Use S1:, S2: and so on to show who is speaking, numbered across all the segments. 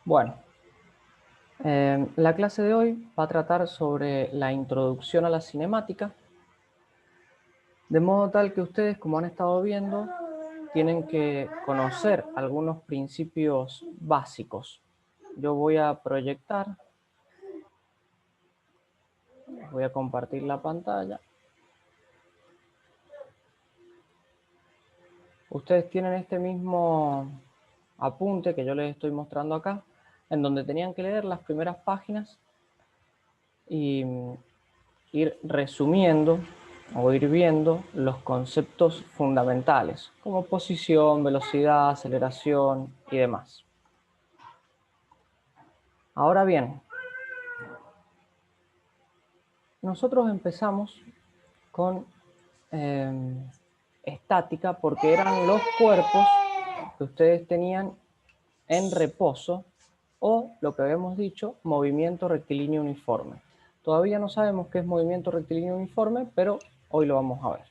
S1: Bueno, la clase de hoy va a tratar sobre la introducción a la cinemática, de modo tal que ustedes, como han estado viendo, tienen que conocer algunos principios básicos. Yo voy a proyectar, voy a compartir la pantalla. Ustedes tienen este mismo apunte que yo les estoy mostrando acá, en donde tenían que leer las primeras páginas y ir resumiendo o ir viendo los conceptos fundamentales, como posición, velocidad, aceleración y demás. Ahora bien, nosotros empezamos con estática porque eran los cuerpos que ustedes tenían en reposo o, lo que habíamos dicho, movimiento rectilíneo uniforme. Todavía no sabemos qué es movimiento rectilíneo uniforme, pero hoy lo vamos a ver.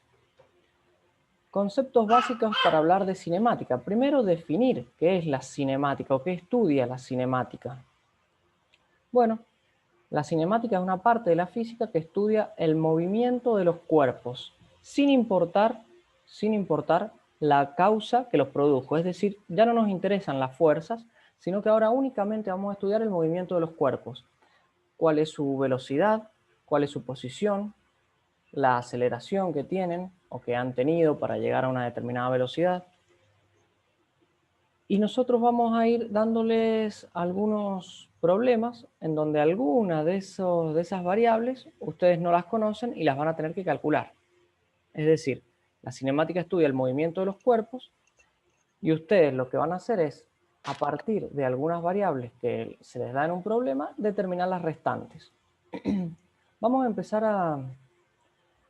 S1: Conceptos básicos para hablar de cinemática. Primero, definir qué es la cinemática o qué estudia la cinemática. Bueno, la cinemática es una parte de la física que estudia el movimiento de los cuerpos, sin importar la causa que los produjo. Es decir, ya no nos interesan las fuerzas, sino que ahora únicamente vamos a estudiar el movimiento de los cuerpos. Cuál es su velocidad, cuál es su posición, la aceleración que tienen o que han tenido para llegar a una determinada velocidad. Y nosotros vamos a ir dándoles algunos problemas en donde alguna de esas variables ustedes no las conocen y las van a tener que calcular. Es decir, la cinemática estudia el movimiento de los cuerpos y ustedes lo que van a hacer es, a partir de algunas variables que se les da en un problema, determinar las restantes. Vamos a empezar a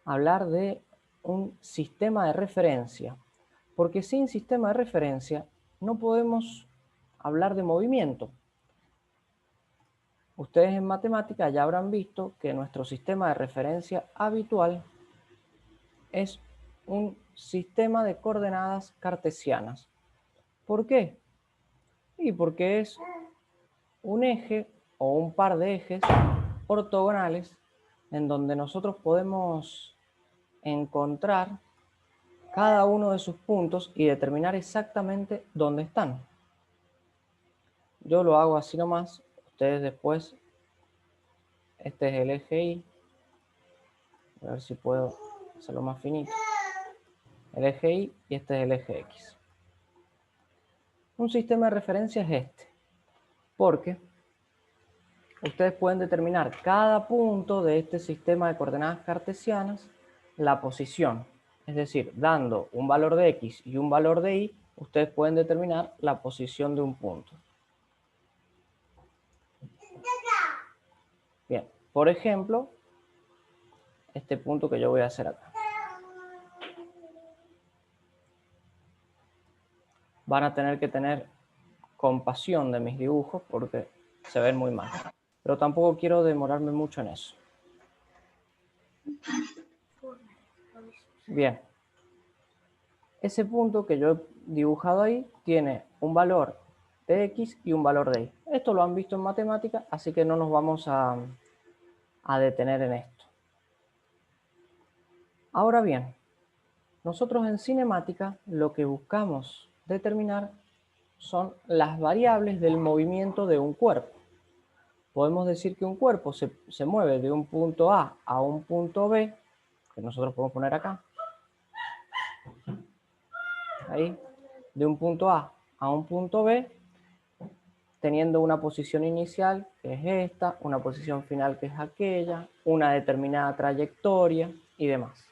S1: hablar de un sistema de referencia, porque sin sistema de referencia no podemos hablar de movimiento. Ustedes en matemática ya habrán visto que nuestro sistema de referencia habitual es un sistema de coordenadas cartesianas. ¿Por qué? Y porque es un eje o un par de ejes ortogonales en donde nosotros podemos encontrar cada uno de sus puntos y determinar exactamente dónde están. Yo lo hago así nomás, ustedes después, este es el eje Y, a ver si puedo hacerlo más finito, el eje Y y este es el eje X. Un sistema de referencia es este, porque ustedes pueden determinar cada punto de este sistema de coordenadas cartesianas la posición, es decir, dando un valor de X y un valor de Y, ustedes pueden determinar la posición de un punto. Bien, por ejemplo, este punto que yo voy a hacer acá. Van a tener que tener compasión de mis dibujos porque se ven muy mal. Pero tampoco quiero demorarme mucho en eso. Bien. Ese punto que yo he dibujado ahí tiene un valor de X y un valor de Y. Esto lo han visto en matemática, así que no nos vamos a detener en esto. Ahora bien, nosotros en cinemática lo que buscamos determinar son las variables del movimiento de un cuerpo. Podemos decir que un cuerpo se mueve de un punto A a un punto B, que nosotros podemos poner acá, ahí, de un punto A a un punto B, teniendo una posición inicial, que es esta, una posición final, que es aquella, una determinada trayectoria y demás.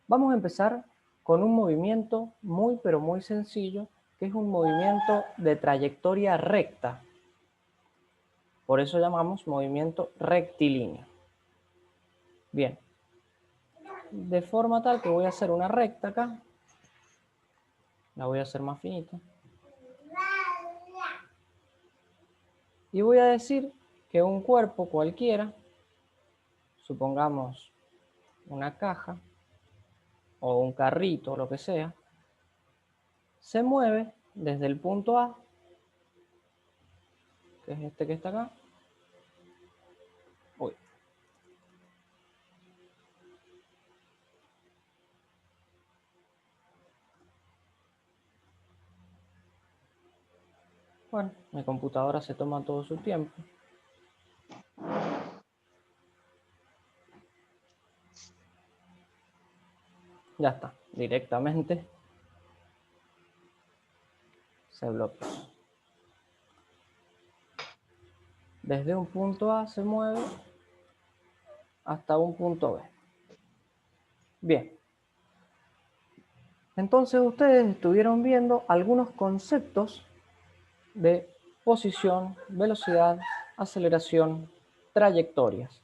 S1: Vamos a empezar con un movimiento muy, pero muy sencillo, que es un movimiento de trayectoria recta. Por eso llamamos movimiento rectilíneo. Bien. De forma tal que voy a hacer una recta acá. La voy a hacer más finita. Y voy a decir que un cuerpo cualquiera, supongamos una caja o un carrito o lo que sea, se mueve desde el punto A que es este que está acá. Uy. Bueno, mi computadora se toma todo su tiempo. Ya está, directamente se bloquea. Desde un punto A se mueve hasta un punto B. Bien. Entonces ustedes estuvieron viendo algunos conceptos de posición, velocidad, aceleración, trayectorias.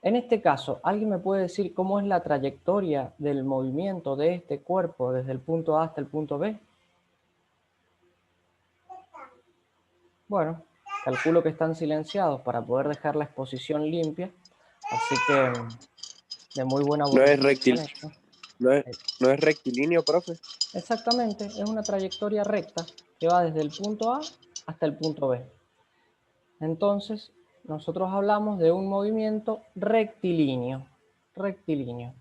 S1: En este caso, ¿alguien me puede decir cómo es la trayectoria del movimiento de este cuerpo desde el punto A hasta el punto B? Bueno, calculo que están silenciados para poder dejar la exposición limpia, así que de muy buena
S2: No es
S1: voluntad.
S2: no es rectilíneo, profe.
S1: Exactamente, es una trayectoria recta que va desde el punto A hasta el punto B. Entonces, nosotros hablamos de un movimiento rectilíneo. Rectilíneo.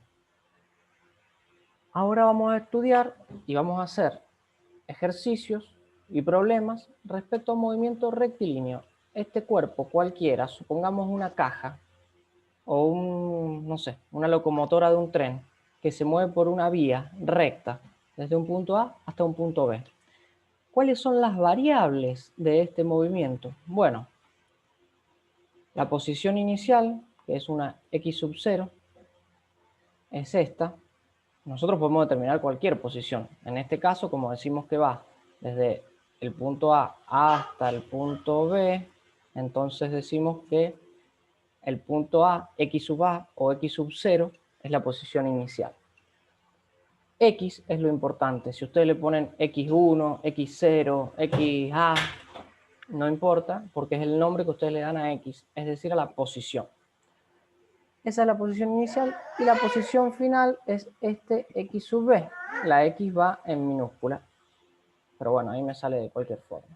S1: Ahora vamos a estudiar y vamos a hacer ejercicios y problemas respecto a un movimiento rectilíneo. Este cuerpo cualquiera, supongamos una caja o no sé, una locomotora de un tren que se mueve por una vía recta desde un punto A hasta un punto B. ¿Cuáles son las variables de este movimiento? Bueno, la posición inicial, que es una x sub 0, es esta. Nosotros podemos determinar cualquier posición. En este caso, como decimos que va desde el punto A hasta el punto B, entonces decimos que el punto A o x sub 0 es la posición inicial. X es lo importante. Si ustedes le ponen x1, x0, xa, no importa, porque es el nombre que ustedes le dan a x, es decir, a la posición. Esa es la posición inicial y la posición final es este x sub b. La x va en minúscula, pero bueno, ahí me sale de cualquier forma.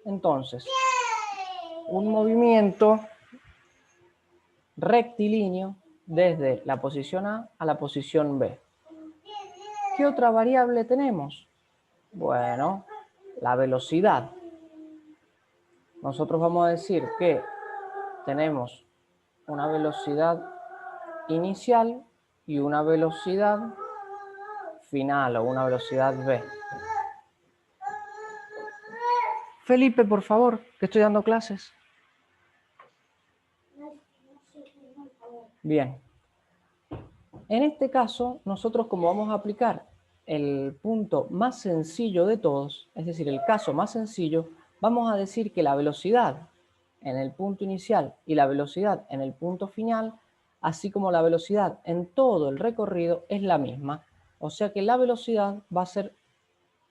S1: Entonces, un movimiento rectilíneo desde la posición A a la posición B. ¿Qué otra variable tenemos? Bueno, la velocidad. Nosotros vamos a decir que tenemos una velocidad inicial y una velocidad final o una velocidad B. Felipe, por favor, que estoy dando clases. Bien. En este caso, nosotros como vamos a aplicar el punto más sencillo de todos, es decir, el caso más sencillo, vamos a decir que la velocidad en el punto inicial y la velocidad en el punto final, así como la velocidad en todo el recorrido, es la misma. O sea que la velocidad va a ser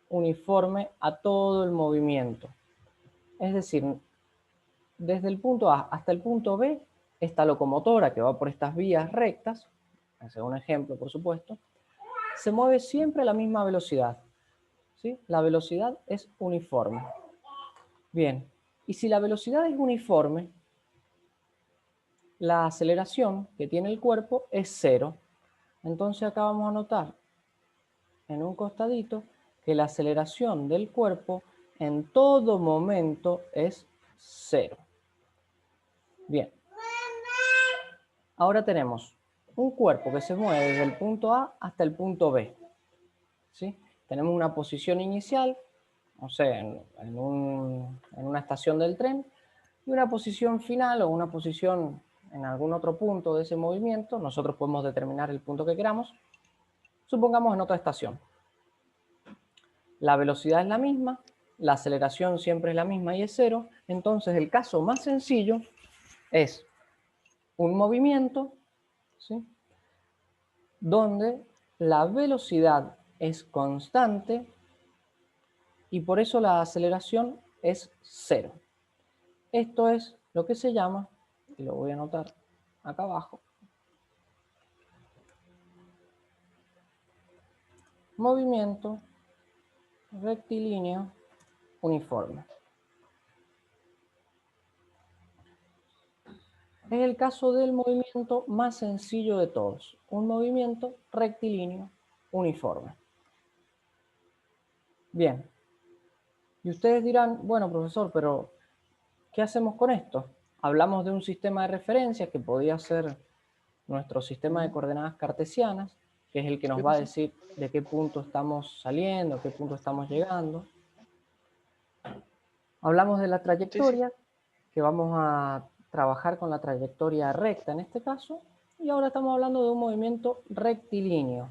S1: uniforme a todo el movimiento. Es decir, desde el punto A hasta el punto B, esta locomotora que va por estas vías rectas, ese es un ejemplo, por supuesto, se mueve siempre a la misma velocidad. ¿Sí? La velocidad es uniforme. Bien, y si la velocidad es uniforme, la aceleración que tiene el cuerpo es cero. Entonces acá vamos a notar en un costadito que la aceleración del cuerpo en todo momento es cero. Bien. Ahora tenemos un cuerpo que se mueve desde el punto A hasta el punto B. ¿Sí? Tenemos una posición inicial, no sé, en una estación del tren, y una posición final o una posición en algún otro punto de ese movimiento. Nosotros podemos determinar el punto que queramos. Supongamos en otra estación. La velocidad es la misma, la aceleración siempre es la misma y es cero. Entonces el caso más sencillo es un movimiento, ¿sí?, donde la velocidad es constante y por eso la aceleración es cero. Esto es lo que se llama, y lo voy a anotar acá abajo, movimiento rectilíneo uniforme. Es el caso del movimiento más sencillo de todos, un movimiento rectilíneo uniforme. Bien, y ustedes dirán, bueno, profesor, pero ¿qué hacemos con esto? Hablamos de un sistema de referencia que podía ser nuestro sistema de coordenadas cartesianas, que es el que nos va a decir de qué punto estamos saliendo, a qué punto estamos llegando. Hablamos de la trayectoria, que vamos a trabajar con la trayectoria recta en este caso, y ahora estamos hablando de un movimiento rectilíneo,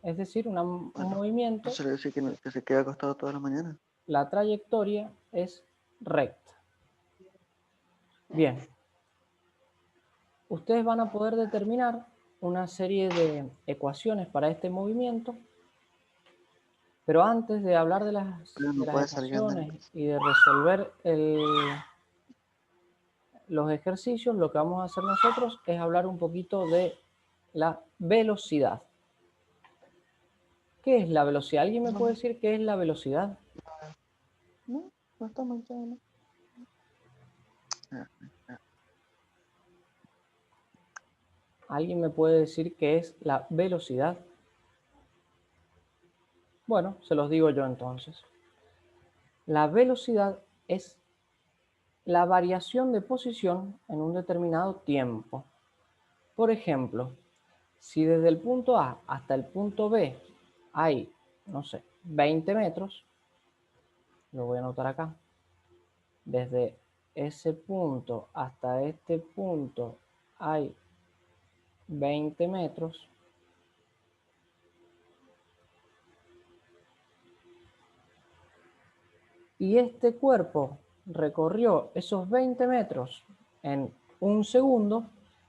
S1: es decir, un movimiento.
S3: ¿No se le dice que se queda acostado toda la mañana?
S1: La trayectoria es recta. Bien. Ustedes van a poder determinar una serie de ecuaciones para este movimiento, pero antes de hablar de las ecuaciones y de resolver los ejercicios, lo que vamos a hacer nosotros es hablar un poquito de la velocidad. ¿Qué es la velocidad? ¿Alguien me puede decir qué es la velocidad?
S3: No, no está manchado, ¿no?
S1: ¿Alguien me puede decir qué es la velocidad? Bueno, se los digo yo entonces. La velocidad es la variación de posición en un determinado tiempo. Por ejemplo, si desde el punto A hasta el punto B hay, no sé, 20 metros, lo voy a anotar acá, desde ese punto hasta este punto hay 20 metros, y este cuerpo recorrió esos 20 metros en un segundo,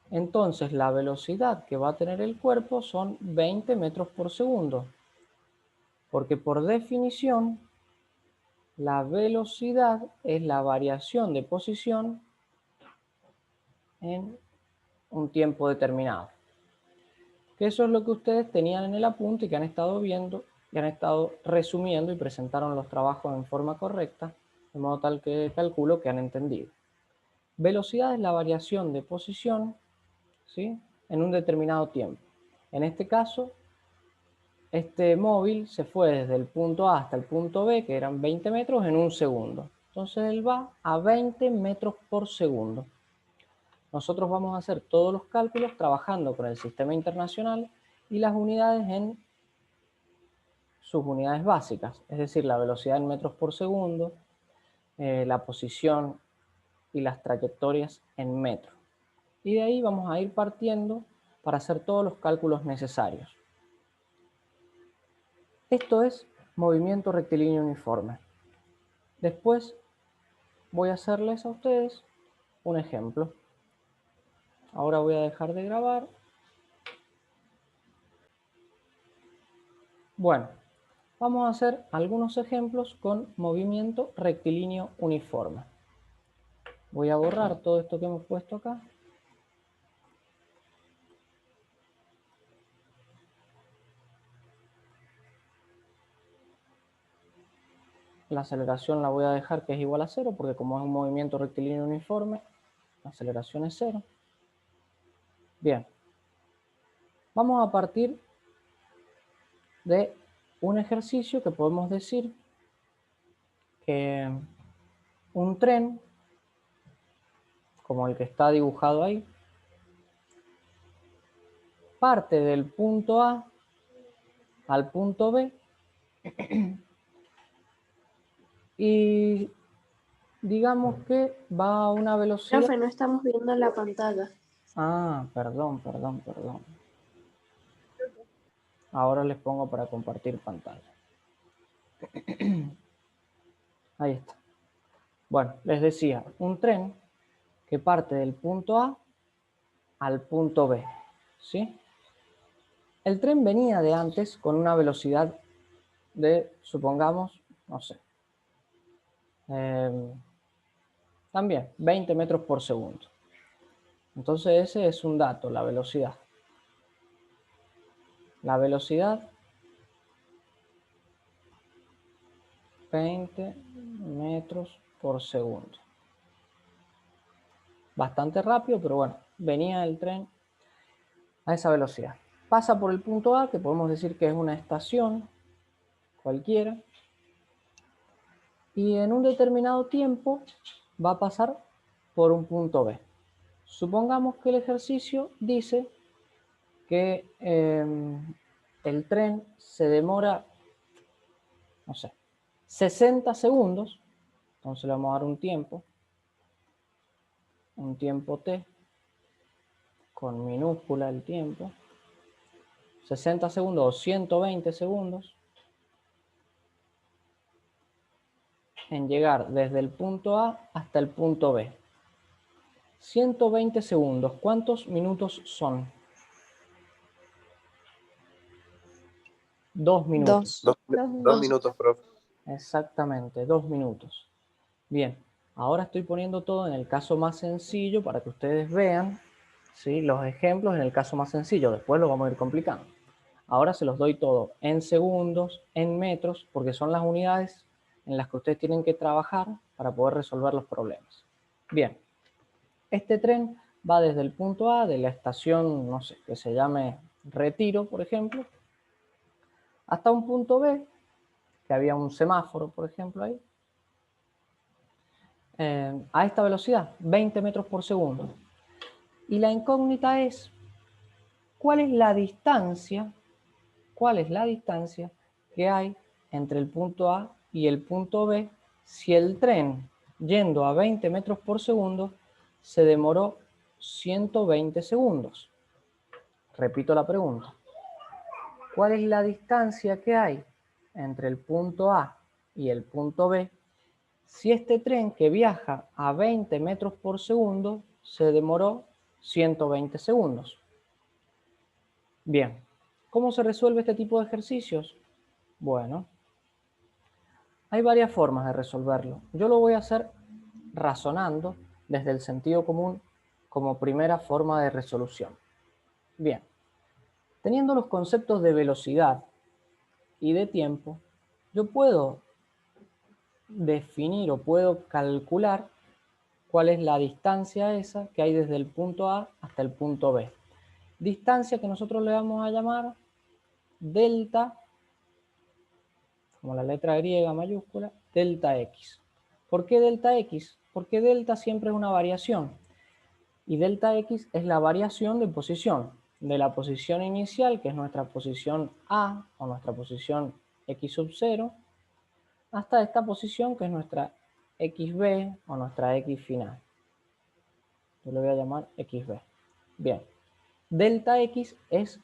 S1: entonces la velocidad que va a tener el cuerpo son 20 metros por segundo. Porque por definición, la velocidad es la variación de posición en un tiempo determinado. Que eso es lo que ustedes tenían en el apunte y que han estado viendo y han estado resumiendo y presentaron los trabajos en forma correcta, de modo tal que calculo que han entendido. Velocidad es la variación de posición, ¿sí?, en un determinado tiempo. En este caso, este móvil se fue desde el punto A hasta el punto B, que eran 20 metros, en un segundo. Entonces él va a 20 metros por segundo. Nosotros vamos a hacer todos los cálculos trabajando con el sistema internacional y las unidades en sus unidades básicas, es decir, la velocidad en metros por segundo, la posición y las trayectorias en metros. Y de ahí vamos a ir partiendo para hacer todos los cálculos necesarios. Esto es movimiento rectilíneo uniforme. Después voy a hacerles a ustedes un ejemplo. Ahora voy a dejar de grabar. Bueno, vamos a hacer algunos ejemplos con movimiento rectilíneo uniforme. Voy a borrar todo esto que hemos puesto acá. La aceleración la voy a dejar que es igual a 0, porque como es un movimiento rectilíneo uniforme, la aceleración es 0. Bien. Vamos a partir de un ejercicio que podemos decir que un tren, como el que está dibujado ahí, parte del punto A al punto B y digamos que va a una velocidad...
S4: Profe, no estamos viendo la pantalla.
S1: Ah, perdón. Ahora les pongo para compartir pantalla. Ahí está. Bueno, les decía, un tren que parte del punto A al punto B, ¿sí? El tren venía de antes con una velocidad de, supongamos, no sé, también 20 metros por segundo. Entonces ese es un dato, la velocidad. La velocidad, 20 metros por segundo. bastante rápido, pero bueno, venía el tren a esa velocidad. Pasa por el punto A, que podemos decir que es una estación cualquiera, y en un determinado tiempo va a pasar por un punto B. Supongamos que el ejercicio dice que el tren se demora, no sé, 60 segundos, entonces le vamos a dar un tiempo T, con minúscula el tiempo, 60 segundos o 120 segundos, en llegar desde el punto A hasta el punto B. 120 segundos, ¿cuántos minutos son? 2 minutos.
S2: Dos minutos, profe.
S1: Exactamente, 2 minutos. Bien, ahora estoy poniendo todo en el caso más sencillo para que ustedes vean, ¿sí?, los ejemplos en el caso más sencillo. Después lo vamos a ir complicando. Ahora se los doy todo en segundos, en metros, porque son las unidades en las que ustedes tienen que trabajar para poder resolver los problemas. Bien, este tren va desde el punto A de la estación, no sé, que se llame Retiro, por ejemplo, hasta un punto B, que había un semáforo, por ejemplo, ahí, a esta velocidad, 20 metros por segundo. Y la incógnita es, ¿cuál es la distancia que hay entre el punto A y el punto B si el tren, yendo a 20 metros por segundo, se demoró 120 segundos? Repito la pregunta. ¿Cuál es la distancia que hay entre el punto A y el punto B si este tren que viaja a 20 metros por segundo se demoró 120 segundos? Bien, ¿cómo se resuelve este tipo de ejercicios? Bueno, hay varias formas de resolverlo. Yo lo voy a hacer razonando desde el sentido común como primera forma de resolución. Bien, teniendo los conceptos de velocidad y de tiempo, yo puedo definir o puedo calcular cuál es la distancia esa que hay desde el punto A hasta el punto B. Distancia que nosotros le vamos a llamar delta, como la letra griega mayúscula, delta X. ¿Por qué delta X? Porque delta siempre es una variación. Y delta X es la variación de posición. De la posición inicial, que es nuestra posición A, o nuestra posición X sub 0, hasta esta posición, que es nuestra XB, o nuestra X final. Yo le voy a llamar XB. Bien. Delta X es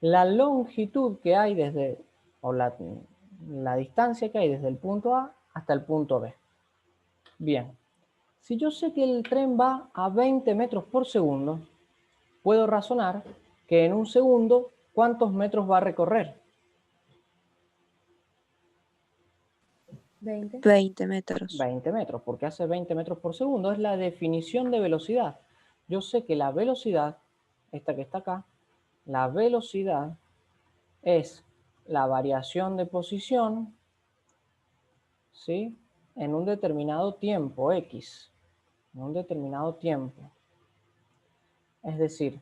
S1: la longitud que hay desde, o la distancia que hay desde el punto A hasta el punto B. Bien, si yo sé que el tren va a 20 metros por segundo, puedo razonar que en un segundo, ¿cuántos metros va a recorrer?
S5: 20 metros.
S1: 20 metros, porque hace 20 metros por segundo. Es la definición de velocidad. Yo sé que la velocidad, esta que está acá, la velocidad es la variación de posición, ¿sí?, en un determinado tiempo, X, en un determinado tiempo. Es decir,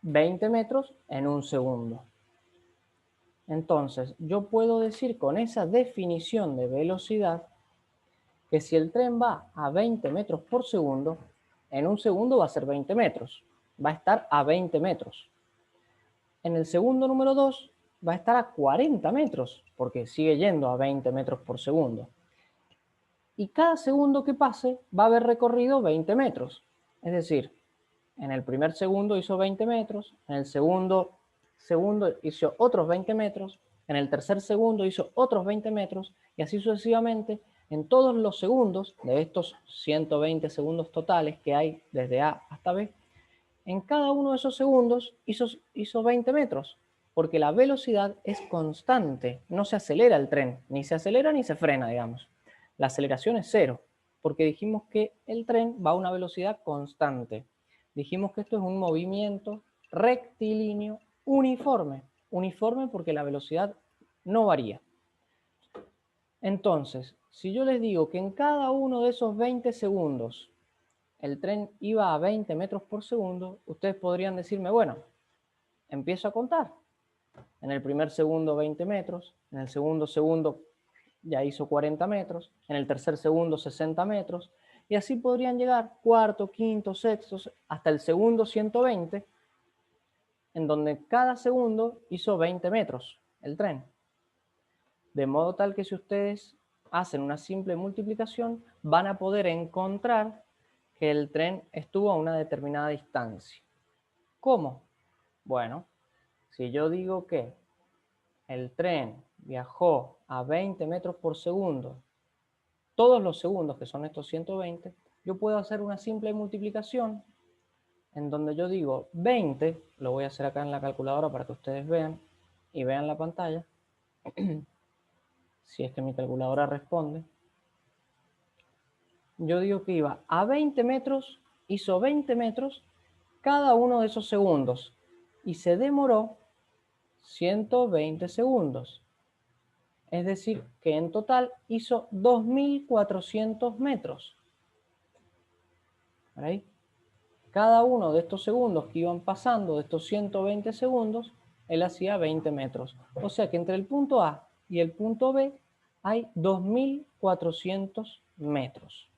S1: 20 metros en un segundo. Entonces, yo puedo decir con esa definición de velocidad que si el tren va a 20 metros por segundo, en un segundo va a ser 20 metros. Va a estar a 20 metros. En el segundo número 2 va a estar a 40 metros, porque sigue yendo a 20 metros por segundo. Y cada segundo que pase va a haber recorrido 20 metros. Es decir, en el primer segundo hizo 20 metros, en el segundo hizo otros 20 metros, en el tercer segundo hizo otros 20 metros, y así sucesivamente en todos los segundos de estos 120 segundos totales que hay desde A hasta B. En cada uno de esos segundos hizo 20 metros, porque la velocidad es constante, no se acelera el tren, ni se acelera ni se frena, digamos. La aceleración es cero, porque dijimos que el tren va a una velocidad constante. Dijimos que esto es un movimiento rectilíneo uniforme. Uniforme porque la velocidad no varía. Entonces, si yo les digo que en cada uno de esos 20 segundos el tren iba a 20 metros por segundo, ustedes podrían decirme, bueno, empiezo a contar. En el primer segundo 20 metros, en el segundo segundo ya hizo 40 metros, en el tercer segundo 60 metros, y así podrían llegar cuarto, quinto, sexto, hasta el segundo 120, en donde cada segundo hizo 20 metros el tren. De modo tal que si ustedes hacen una simple multiplicación, van a poder encontrar que el tren estuvo a una determinada distancia. ¿Cómo? Bueno, si yo digo que el tren viajó a 20 metros por segundo, todos los segundos, que son estos 120, yo puedo hacer una simple multiplicación en donde yo digo 20, lo voy a hacer acá en la calculadora para que ustedes vean y vean la pantalla, si es que mi calculadora responde. Yo digo que iba a 20 metros, hizo 20 metros cada uno de esos segundos y se demoró 120 segundos. Es decir, que en total hizo 2.400 metros. ¿Ahí? Cada uno de estos segundos que iban pasando, de estos 120 segundos, él hacía 20 metros. O sea que entre el punto A y el punto B hay 2.400 metros.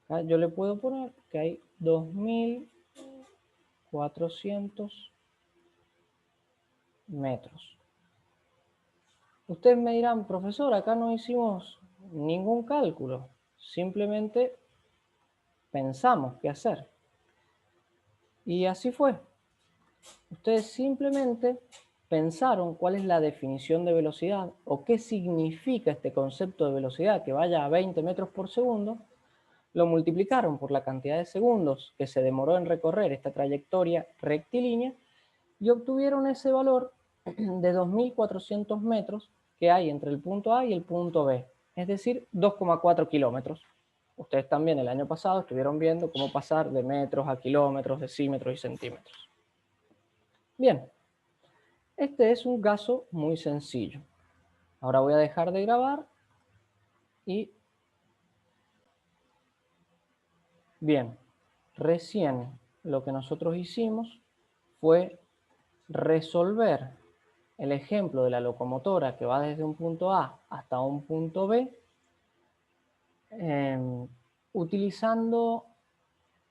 S1: Acá yo le puedo poner que hay 2.400 metros. Ustedes me dirán, profesor, acá no hicimos ningún cálculo, simplemente pensamos qué hacer. Y así fue. Ustedes simplemente pensaron cuál es la definición de velocidad o qué significa este concepto de velocidad que vaya a 20 metros por segundo, lo multiplicaron por la cantidad de segundos que se demoró en recorrer esta trayectoria rectilínea y obtuvieron ese valor de 2.400 metros que hay entre el punto A y el punto B, es decir, 2,4 kilómetros. Ustedes también el año pasado estuvieron viendo cómo pasar de metros a kilómetros, decímetros y centímetros. Bien, este es un caso muy sencillo. Ahora voy a dejar de grabar y... Bien, recién lo que nosotros hicimos fue resolver el ejemplo de la locomotora que va desde un punto A hasta un punto B utilizando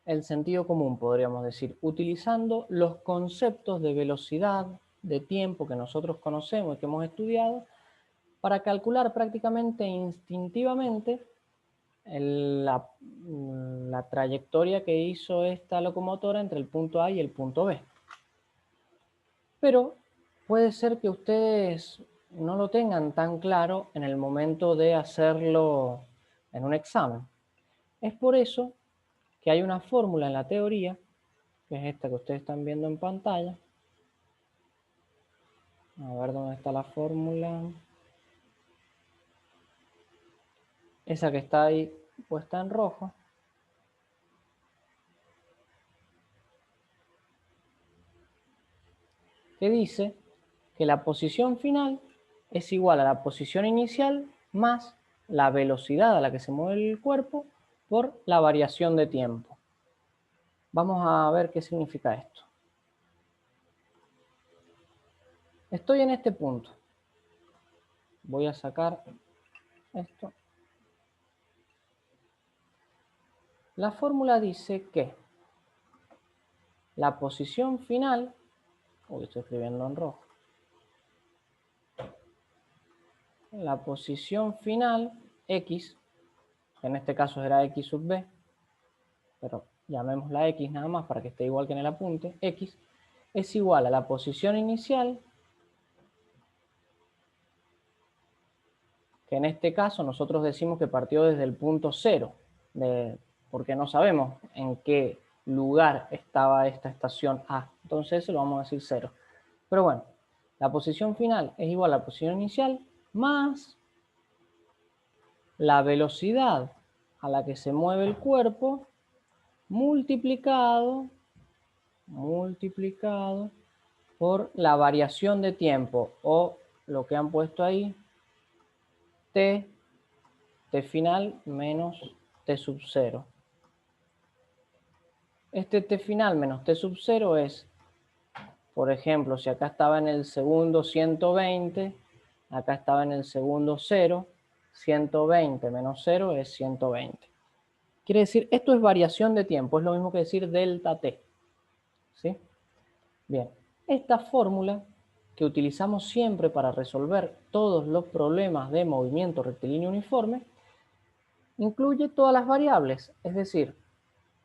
S1: el sentido común, podríamos decir, utilizando los conceptos de velocidad, de tiempo que nosotros conocemos y que hemos estudiado para calcular prácticamente instintivamente la trayectoria que hizo esta locomotora entre el punto A y el punto B. Pero puede ser que ustedes no lo tengan tan claro en el momento de hacerlo en un examen. Es por eso que hay una fórmula en la teoría, que es esta que ustedes están viendo en pantalla. A ver dónde está la fórmula. Esa que está ahí puesta en rojo. Que dice que la posición final es igual a la posición inicial más la velocidad a la que se mueve el cuerpo por la variación de tiempo. Vamos a ver qué significa esto. Estoy en este punto. Voy a sacar esto. La fórmula dice que la posición final, uy, estoy escribiendo en rojo. La posición final, X, que en este caso será X sub B, pero llamémosla X nada más para que esté igual que en el apunte, X, es igual a la posición inicial, que en este caso nosotros decimos que partió desde el punto 0, porque no sabemos en qué lugar estaba esta estación A, entonces se lo vamos a decir 0. Pero bueno, la posición final es igual a la posición inicial más la velocidad a la que se mueve el cuerpo multiplicado por la variación de tiempo, o lo que han puesto ahí, t final menos t sub 0. Este t final menos t sub 0 es, por ejemplo, si acá estaba en el segundo 120, acá estaba en el segundo 0, 120 menos 0 es 120. Quiere decir, esto es variación de tiempo, es lo mismo que decir delta t. ¿Sí? Bien, esta fórmula que utilizamos siempre para resolver todos los problemas de movimiento rectilíneo uniforme, incluye todas las variables, es decir,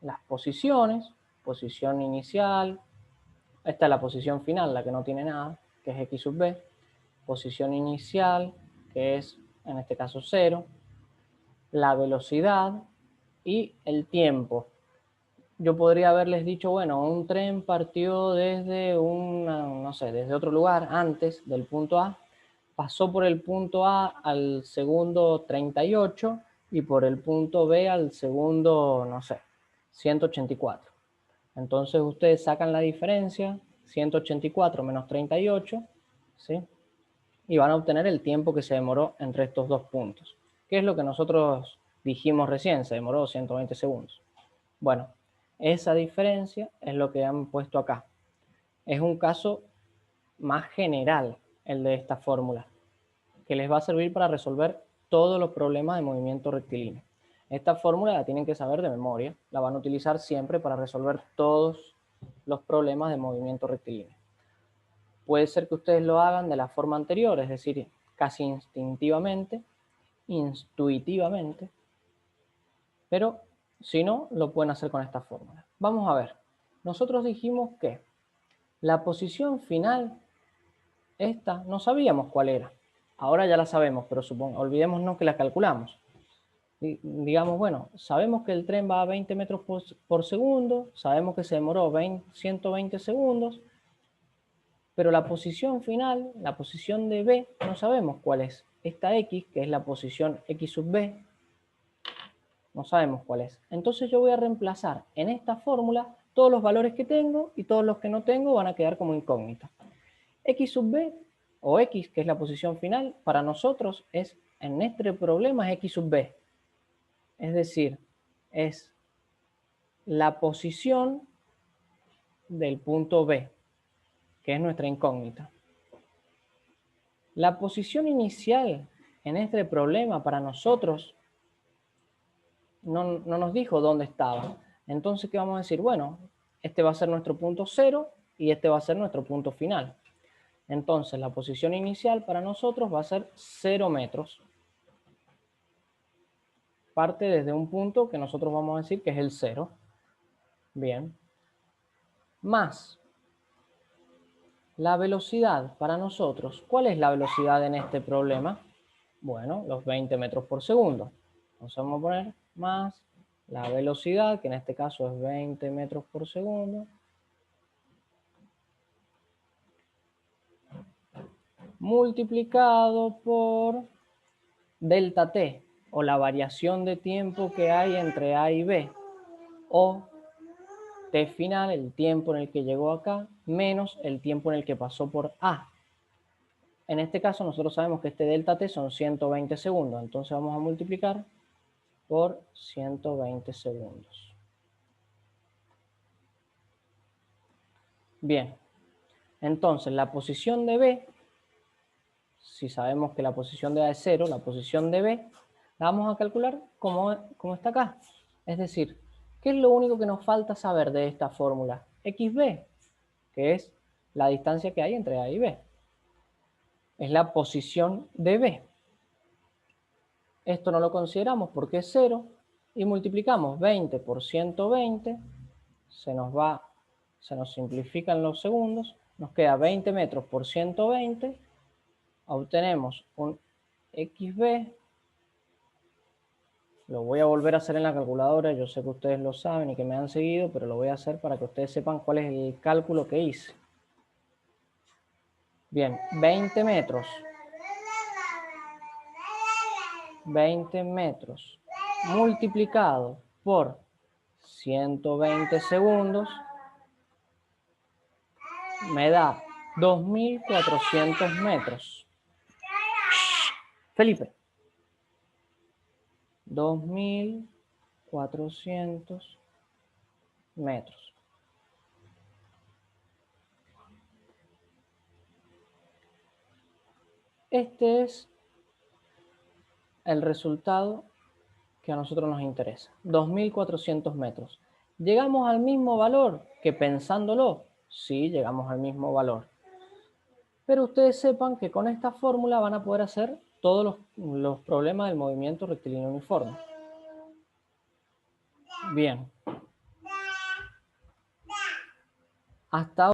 S1: las posiciones, posición inicial, esta es la posición final, la que no tiene nada, que es x sub b, posición inicial, que es en este caso 0, la velocidad y el tiempo. Yo podría haberles dicho, bueno, un tren partió desde no sé, desde otro lugar antes del punto A, pasó por el punto A al segundo 38 y por el punto B al segundo, no sé, 184. Entonces ustedes sacan la diferencia, 184 menos 38, ¿sí? Y van a obtener el tiempo que se demoró entre estos dos puntos. ¿Qué es lo que nosotros dijimos recién? Se demoró 120 segundos. Bueno, esa diferencia es lo que han puesto acá. Es un caso más general el de esta fórmula, que les va a servir para resolver todos los problemas de movimiento rectilíneo. Esta fórmula la tienen que saber de memoria, la van a utilizar siempre para resolver todos los problemas de movimiento rectilíneo. Puede ser que ustedes lo hagan de la forma anterior, es decir, casi instintivamente, intuitivamente, pero si no, lo pueden hacer con esta fórmula. Vamos a ver. Nosotros dijimos que la posición final, esta, no sabíamos cuál era. Ahora ya la sabemos, pero olvidémonos que la calculamos. Digamos, bueno, sabemos que el tren va a 20 metros por segundo, sabemos que se demoró 120 segundos, pero la posición final, la posición de B, no sabemos cuál es. Esta X, que es la posición X sub B, no sabemos cuál es. Entonces yo voy a reemplazar en esta fórmula todos los valores que tengo y todos los que no tengo van a quedar como incógnitas. X sub B o X, que es la posición final, para nosotros es, en este problema, es X sub B. Es decir, es la posición del punto B, que es nuestra incógnita. La posición inicial en este problema para nosotros no nos dijo dónde estaba. Entonces, ¿qué vamos a decir? Bueno, este va a ser nuestro punto 0 y este va a ser nuestro punto final. Entonces, la posición inicial para nosotros va a ser 0 metros. Parte desde un punto que nosotros vamos a decir que es el 0. Bien. Más la velocidad para nosotros. ¿Cuál es la velocidad en este problema? Bueno, los 20 metros por segundo. Entonces vamos a poner más la velocidad, que en este caso es 20 metros por segundo, multiplicado por delta t, o la variación de tiempo que hay entre A y B, o t final, el tiempo en el que llegó acá, menos el tiempo en el que pasó por A. En este caso nosotros sabemos que este delta t son 120 segundos, entonces vamos a multiplicar por 120 segundos. Bien, entonces la posición de B, si sabemos que la posición de A es 0, la posición de B la vamos a calcular como está acá. Es decir, ¿qué es lo único que nos falta saber de esta fórmula? XB, que es la distancia que hay entre A y B. Es la posición de B. Esto no lo consideramos porque es 0 y multiplicamos 20 por 120, se nos simplifican los segundos, nos queda 20 metros por 120, obtenemos un XB, lo voy a volver a hacer en la calculadora, yo sé que ustedes lo saben y que me han seguido, pero lo voy a hacer para que ustedes sepan cuál es el cálculo que hice. Bien, 20 metros multiplicado por 120 segundos me da 2.400 metros. Felipe. 2.400 metros. Este es el resultado que a nosotros nos interesa, 2.400 metros. ¿Llegamos al mismo valor que pensándolo? Sí, llegamos al mismo valor. Pero ustedes sepan que con esta fórmula van a poder hacer todos los problemas del movimiento rectilíneo uniforme. Bien. Hasta ahora.